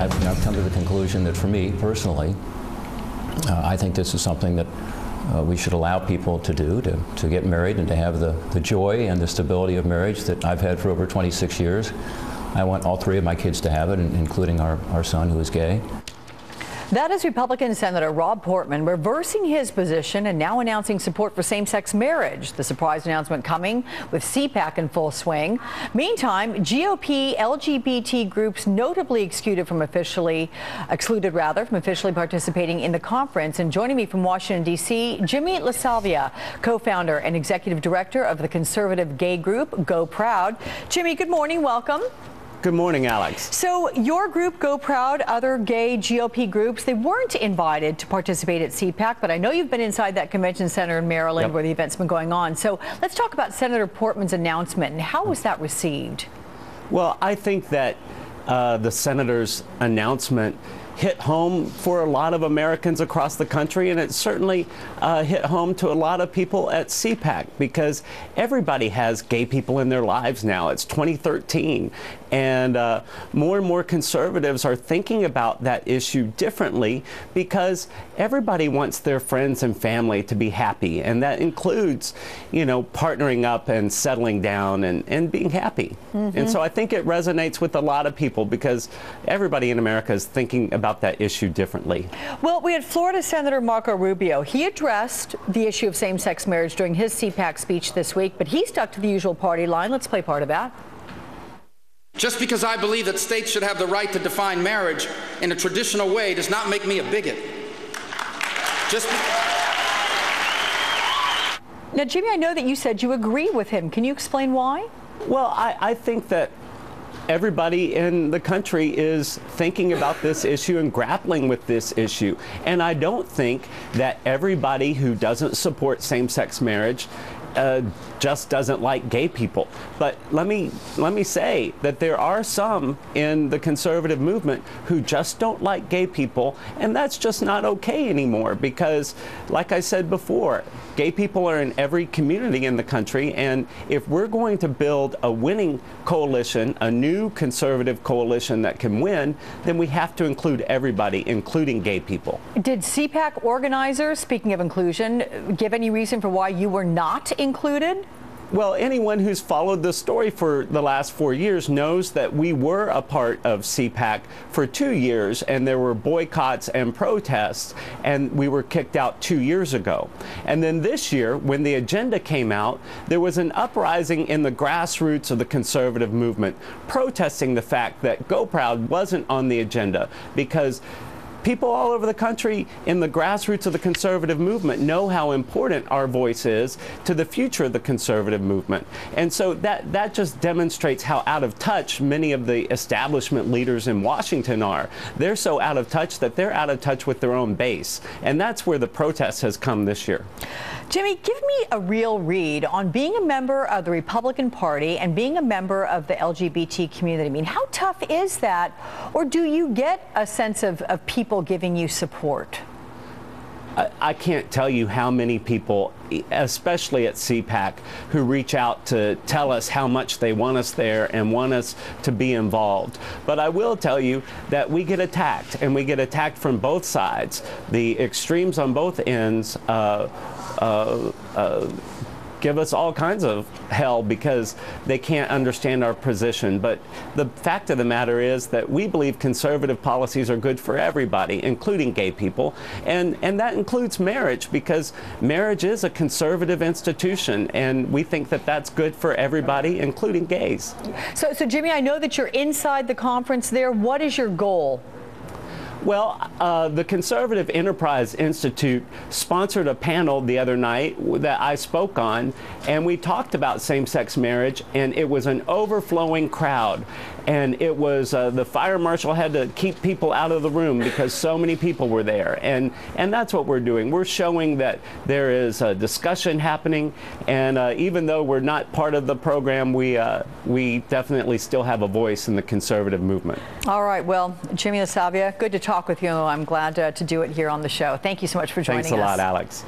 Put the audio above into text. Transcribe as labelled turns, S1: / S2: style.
S1: I've come to the conclusion that for me personally, I think this is something that we should allow people to do, to get married and to have the joy and the stability of marriage that I've had for over 26 years. I want all three of my kids to have it, including our son, who is gay.
S2: That is Republican Senator Rob Portman reversing his position and now announcing support for same-sex marriage. The surprise announcement coming with CPAC in full swing. Meantime, GOP LGBT groups notably excluded from officially participating in the conference. And joining me from Washington, D.C., Jimmy LaSalvia, co-founder and executive director of the conservative gay group GOProud. Jimmy, good morning. Welcome.
S3: Good morning, Alex.
S2: So your group, GOProud, other gay GOP groups, they weren't invited to participate at CPAC, but I know you've been inside that convention center in Maryland. Yep. Where the event's been going on. So let's talk about Senator Portman's announcement and how was that received?
S3: Well, I think that the senator's announcement hit home for a lot of Americans across the country, and it certainly hit home to a lot of people at CPAC, because everybody has gay people in their lives now. It's 2013, and more and more conservatives are thinking about that issue differently, because everybody wants their friends and family to be happy, and that includes, you know, partnering up and settling down and being happy. Mm-hmm. And so I think it resonates with a lot of people, because everybody in America is thinking about that issue differently.
S2: Well, we had Florida Senator Marco Rubio. He addressed the issue of same-sex marriage during his CPAC speech this week, but he stuck to the usual party line. Let's play part of that.
S4: Just because I believe that states should have the right to define marriage in a traditional way does not make me a bigot.
S2: Now, Jimmy, I know that you said you agree with him. Can you explain why?
S3: Well, I think that everybody in the country is thinking about this issue and grappling with this issue. And I don't think that everybody who doesn't support same-sex marriage just doesn't like gay people. But let me say that there are some in the conservative movement who just don't like gay people, and that's just not okay anymore, because, like I said before, gay people are in every community in the country, and if we're going to build a winning coalition, a new conservative coalition that can win, then we have to include everybody, including gay people.
S2: Did CPAC organizers, speaking of inclusion, give any reason for why you were not included?
S3: Well, anyone who's followed the story for the last 4 years knows that we were a part of CPAC for 2 years, and there were boycotts and protests, and we were kicked out 2 years ago. And then this year, when the agenda came out, there was an uprising in the grassroots of the conservative movement protesting the fact that GOProud wasn't on the agenda, because people all over the country in the grassroots of the conservative movement know how important our voice is to the future of the conservative movement. And so that just demonstrates how out of touch many of the establishment leaders in Washington are. They're so out of touch that they're out of touch with their own base. And that's where the protest has come this year.
S2: Jimmy, give me a real read on being a member of the Republican Party and being a member of the LGBT community. I mean, how tough is that? Or do you get a sense of people giving you support?
S3: I can't tell you how many people, especially at CPAC, who reach out to tell us how much they want us there and want us to be involved. But I will tell you that we get attacked, and we get attacked from both sides. The extremes on both ends give us all kinds of hell because they can't understand our position. But the fact of the matter is that we believe conservative policies are good for everybody, including gay people. And that includes marriage, because marriage is a conservative institution, and we think that that's good for everybody, including gays.
S2: So Jimmy, I know that you're inside the conference there. What is your goal?
S3: Well, the Conservative Enterprise Institute sponsored a panel the other night that I spoke on, and we talked about same-sex marriage, and it was an overflowing crowd. And it was the fire marshal had to keep people out of the room because so many people were there. And that's what we're doing. We're showing that there is a discussion happening, and even though we're not part of the program, we definitely still have a voice in the conservative movement.
S2: All right. Well, Jimmy LaSalvia, good to talk with you. I'm glad to do it here on the show. Thank you so much for joining us.
S3: Thanks a lot, Alex.